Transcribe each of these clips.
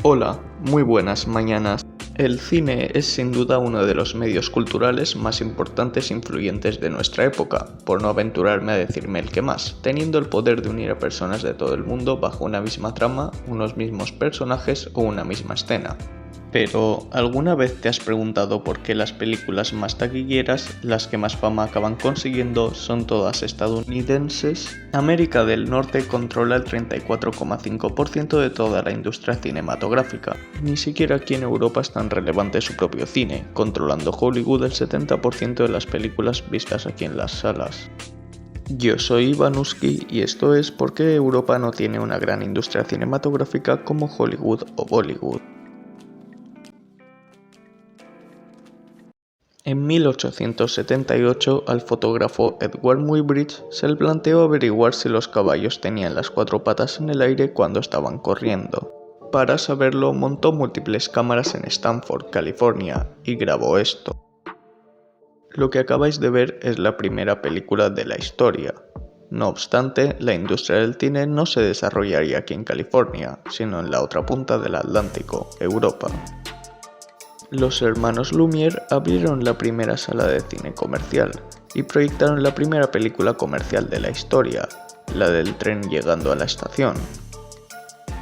Hola, muy buenas mañanas. El cine es sin duda uno de los medios culturales más importantes e influyentes de nuestra época, por no aventurarme a decirme el que más, teniendo el poder de unir a personas de todo el mundo bajo una misma trama, unos mismos personajes o una misma escena. Pero, ¿alguna vez te has preguntado por qué las películas más taquilleras, las que más fama acaban consiguiendo, son todas estadounidenses? América del Norte controla el 34,5% de toda la industria cinematográfica. Ni siquiera aquí en Europa es tan relevante su propio cine, controlando Hollywood el 70% de las películas vistas aquí en las salas. Yo soy Ivanuski y esto es por qué Europa no tiene una gran industria cinematográfica como Hollywood o Bollywood. En 1878, al fotógrafo Edward Muybridge se le planteó averiguar si los caballos tenían las cuatro patas en el aire cuando estaban corriendo. Para saberlo, montó múltiples cámaras en Stanford, California, y grabó esto. Lo que acabáis de ver es la primera película de la historia. No obstante, la industria del cine no se desarrollaría aquí en California, sino en la otra punta del Atlántico, Europa. Los hermanos Lumière abrieron la primera sala de cine comercial y proyectaron la primera película comercial de la historia, la del tren llegando a la estación.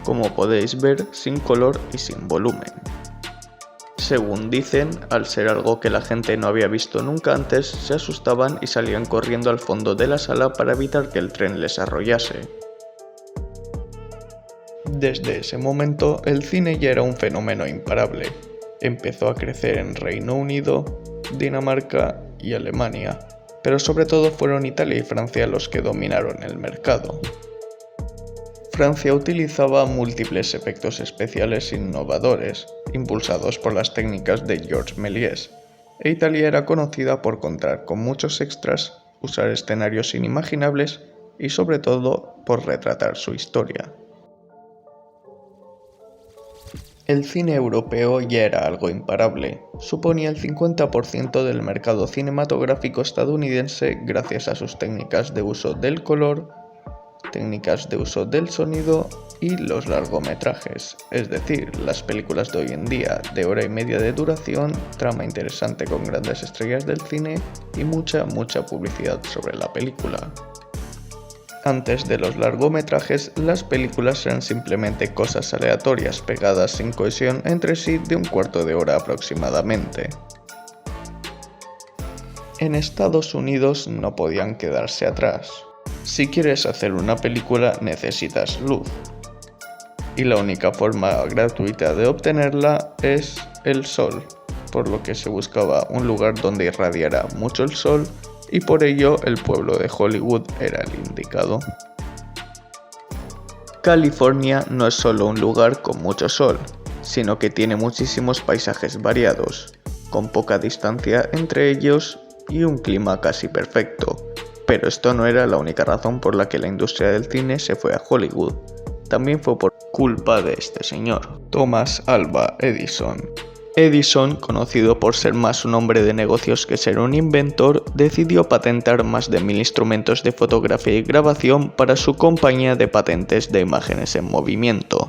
Como podéis ver, sin color y sin volumen. Según dicen, al ser algo que la gente no había visto nunca antes, se asustaban y salían corriendo al fondo de la sala para evitar que el tren les arrollase. Desde ese momento, el cine ya era un fenómeno imparable. Empezó a crecer en Reino Unido, Dinamarca y Alemania, pero sobre todo fueron Italia y Francia los que dominaron el mercado. Francia utilizaba múltiples efectos especiales innovadores, impulsados por las técnicas de Georges Méliès, e Italia era conocida por contar con muchos extras, usar escenarios inimaginables y sobre todo por retratar su historia. El cine europeo ya era algo imparable, suponía el 50% del mercado cinematográfico estadounidense gracias a sus técnicas de uso del color, técnicas de uso del sonido y los largometrajes, es decir, las películas de hoy en día de hora y media de duración, trama interesante con grandes estrellas del cine y mucha publicidad sobre la película. Antes de los largometrajes, las películas eran simplemente cosas aleatorias pegadas sin cohesión entre sí de un cuarto de hora aproximadamente. En Estados Unidos no podían quedarse atrás. Si quieres hacer una película necesitas luz. Y la única forma gratuita de obtenerla es el sol, por lo que se buscaba un lugar donde irradiara mucho el sol y por ello el pueblo de Hollywood era el indicado. California no es solo un lugar con mucho sol, sino que tiene muchísimos paisajes variados, con poca distancia entre ellos y un clima casi perfecto. Pero esto no era la única razón por la que la industria del cine se fue a Hollywood. También fue por culpa de este señor, Thomas Alva Edison. Edison, conocido por ser más un hombre de negocios que ser un inventor, decidió patentar más de 1000 instrumentos de fotografía y grabación para su compañía de patentes de imágenes en movimiento.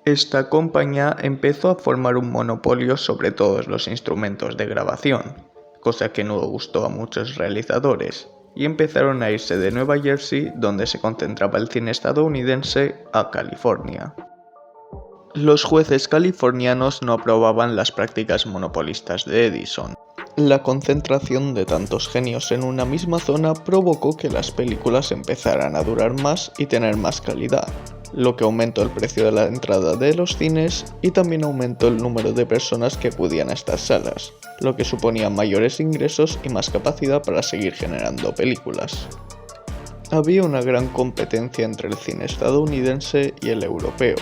Esta compañía empezó a formar un monopolio sobre todos los instrumentos de grabación, cosa que no gustó a muchos realizadores, y empezaron a irse de Nueva Jersey, donde se concentraba el cine estadounidense, a California. Los jueces californianos no aprobaban las prácticas monopolistas de Edison. La concentración de tantos genios en una misma zona provocó que las películas empezaran a durar más y tener más calidad, lo que aumentó el precio de la entrada de los cines y también aumentó el número de personas que acudían a estas salas, lo que suponía mayores ingresos y más capacidad para seguir generando películas. Había una gran competencia entre el cine estadounidense y el europeo,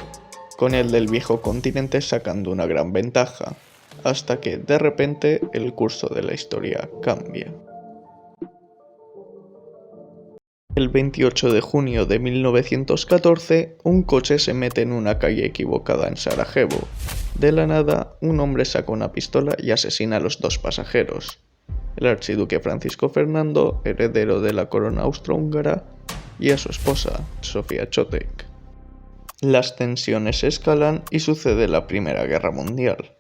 con el del viejo continente sacando una gran ventaja, hasta que de repente el curso de la historia cambia. El 28 de junio de 1914, un coche se mete en una calle equivocada en Sarajevo. De la nada, un hombre saca una pistola y asesina a los dos pasajeros. El archiduque Francisco Fernando, heredero de la corona austrohúngara, y a su esposa, Sofía Chotek. Las tensiones escalan y sucede la Primera Guerra Mundial.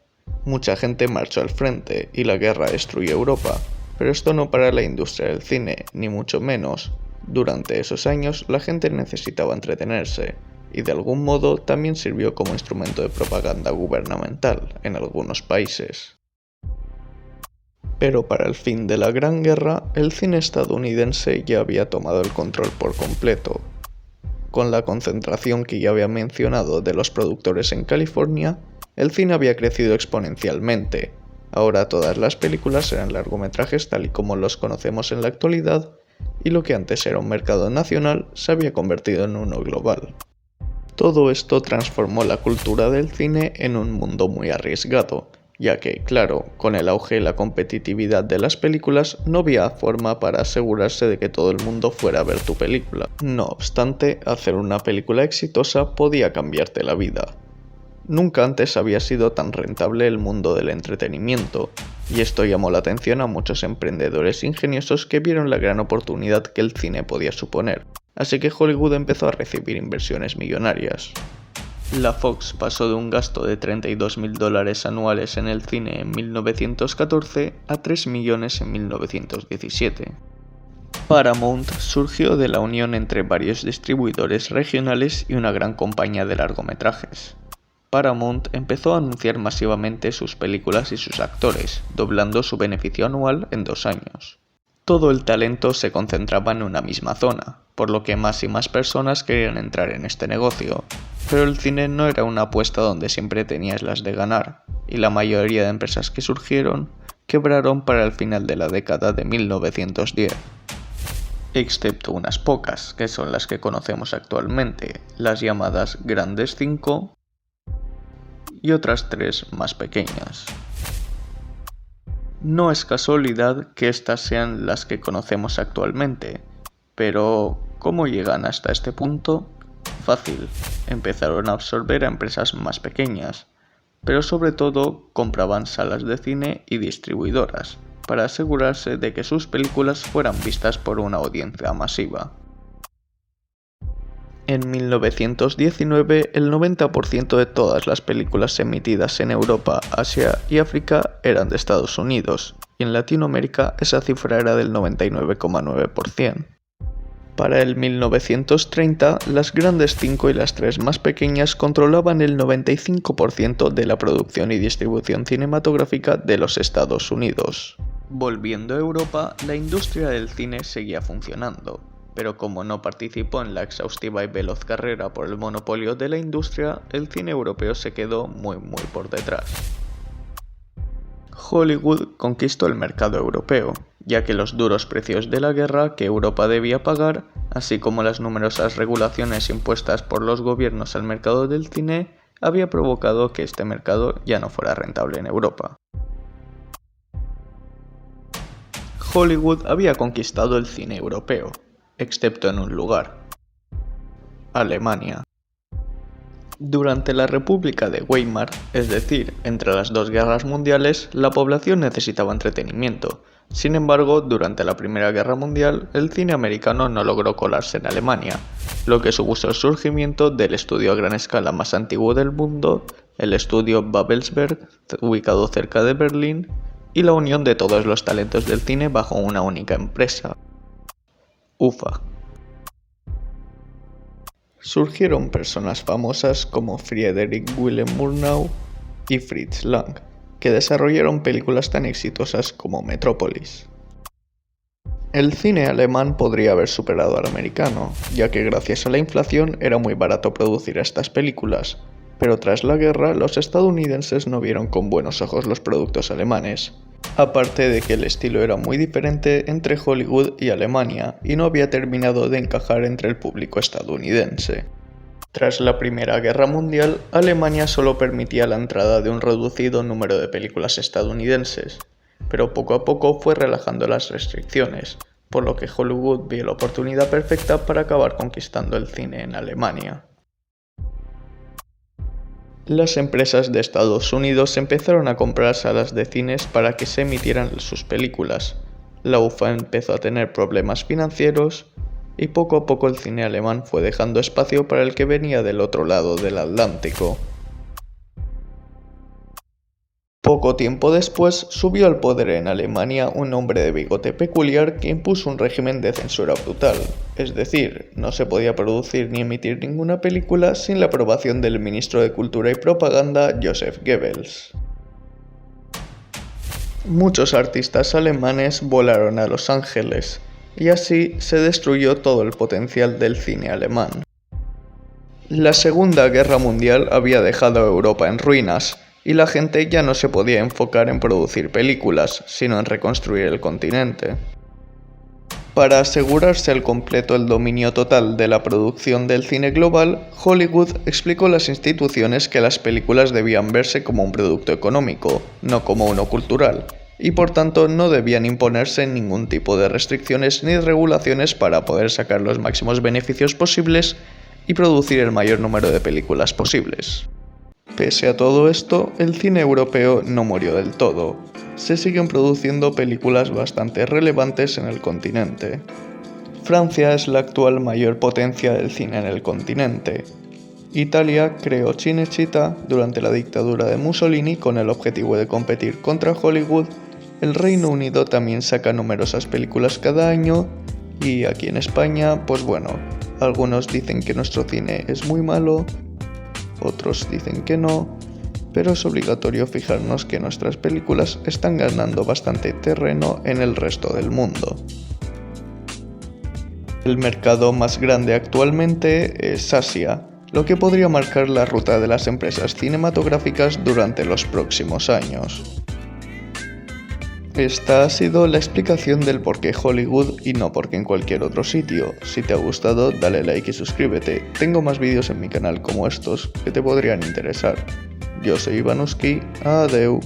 Mucha gente marchó al frente y la guerra destruyó Europa, pero esto no para la industria del cine, ni mucho menos. Durante esos años la gente necesitaba entretenerse, y de algún modo también sirvió como instrumento de propaganda gubernamental en algunos países. Pero para el fin de la Gran Guerra, el cine estadounidense ya había tomado el control por completo. Con la concentración que ya había mencionado de los productores en California, el cine había crecido exponencialmente. Ahora todas las películas eran largometrajes tal y como los conocemos en la actualidad, y lo que antes era un mercado nacional se había convertido en uno global. Todo esto transformó la cultura del cine en un mundo muy arriesgado, ya que, claro, con el auge y la competitividad de las películas no había forma para asegurarse de que todo el mundo fuera a ver tu película. No obstante, hacer una película exitosa podía cambiarte la vida. Nunca antes había sido tan rentable el mundo del entretenimiento, y esto llamó la atención a muchos emprendedores ingeniosos que vieron la gran oportunidad que el cine podía suponer, así que Hollywood empezó a recibir inversiones millonarias. La Fox pasó de un gasto de $32.000 anuales en el cine en 1914 a 3 millones en 1917. Paramount surgió de la unión entre varios distribuidores regionales y una gran compañía de largometrajes. Paramount empezó a anunciar masivamente sus películas y sus actores, doblando su beneficio anual en 2 años. Todo el talento se concentraba en una misma zona, por lo que más y más personas querían entrar en este negocio, pero el cine no era una apuesta donde siempre tenías las de ganar, y la mayoría de empresas que surgieron quebraron para el final de la década de 1910. Excepto unas pocas, que son las que conocemos actualmente, las llamadas Grandes 5 y otras 3 más pequeñas. No es casualidad que estas sean las que conocemos actualmente, pero ¿cómo llegan hasta este punto? Fácil, empezaron a absorber a empresas más pequeñas, pero sobre todo compraban salas de cine y distribuidoras, para asegurarse de que sus películas fueran vistas por una audiencia masiva. En 1919, el 90% de todas las películas emitidas en Europa, Asia y África eran de Estados Unidos, y en Latinoamérica esa cifra era del 99,9%. Para el 1930, las Grandes 5 y las 3 más pequeñas controlaban el 95% de la producción y distribución cinematográfica de los Estados Unidos. Volviendo a Europa, la industria del cine seguía funcionando, pero como no participó en la exhaustiva y veloz carrera por el monopolio de la industria, el cine europeo se quedó muy por detrás. Hollywood conquistó el mercado europeo, ya que los duros precios de la guerra que Europa debía pagar, así como las numerosas regulaciones impuestas por los gobiernos al mercado del cine, había provocado que este mercado ya no fuera rentable en Europa. Hollywood había conquistado el cine europeo, excepto en un lugar: Alemania. Durante la República de Weimar, es decir, entre las 2 guerras mundiales, la población necesitaba entretenimiento. Sin embargo, durante la Primera Guerra Mundial, el cine americano no logró colarse en Alemania, lo que supuso el surgimiento del estudio a gran escala más antiguo del mundo, el estudio Babelsberg, ubicado cerca de Berlín, y la unión de todos los talentos del cine bajo una única empresa: UFA. Surgieron personas famosas como Friedrich Wilhelm Murnau y Fritz Lang, que desarrollaron películas tan exitosas como Metrópolis. El cine alemán podría haber superado al americano, ya que gracias a la inflación era muy barato producir estas películas, pero tras la guerra los estadounidenses no vieron con buenos ojos los productos alemanes. Aparte de que el estilo era muy diferente entre Hollywood y Alemania y no había terminado de encajar entre el público estadounidense. Tras la Primera Guerra Mundial, Alemania solo permitía la entrada de un reducido número de películas estadounidenses, pero poco a poco fue relajando las restricciones, por lo que Hollywood vio la oportunidad perfecta para acabar conquistando el cine en Alemania. Las empresas de Estados Unidos empezaron a comprar salas de cines para que se emitieran sus películas. La UFA empezó a tener problemas financieros y poco a poco el cine alemán fue dejando espacio para el que venía del otro lado del Atlántico. Poco tiempo después subió al poder en Alemania un hombre de bigote peculiar que impuso un régimen de censura brutal, es decir, no se podía producir ni emitir ninguna película sin la aprobación del ministro de Cultura y Propaganda Joseph Goebbels. Muchos artistas alemanes volaron a Los Ángeles, y así se destruyó todo el potencial del cine alemán. La Segunda Guerra Mundial había dejado a Europa en ruinas, y la gente ya no se podía enfocar en producir películas, sino en reconstruir el continente. Para asegurarse al completo el dominio total de la producción del cine global, Hollywood explicó a las instituciones que las películas debían verse como un producto económico, no como uno cultural, y por tanto no debían imponerse ningún tipo de restricciones ni regulaciones para poder sacar los máximos beneficios posibles y producir el mayor número de películas posibles. Pese a todo esto, el cine europeo no murió del todo. Se siguen produciendo películas bastante relevantes en el continente. Francia es la actual mayor potencia del cine en el continente. Italia creó Cinecittà durante la dictadura de Mussolini con el objetivo de competir contra Hollywood. El Reino Unido también saca numerosas películas cada año. Y aquí en España, pues bueno, algunos dicen que nuestro cine es muy malo, otros dicen que no, pero es obligatorio fijarnos que nuestras películas están ganando bastante terreno en el resto del mundo. El mercado más grande actualmente es Asia, lo que podría marcar la ruta de las empresas cinematográficas durante los próximos años. Esta ha sido la explicación del por qué Hollywood y no porque en cualquier otro sitio. Si te ha gustado, dale like y suscríbete. Tengo más vídeos en mi canal como estos que te podrían interesar. Yo soy Ivanuski, adeu.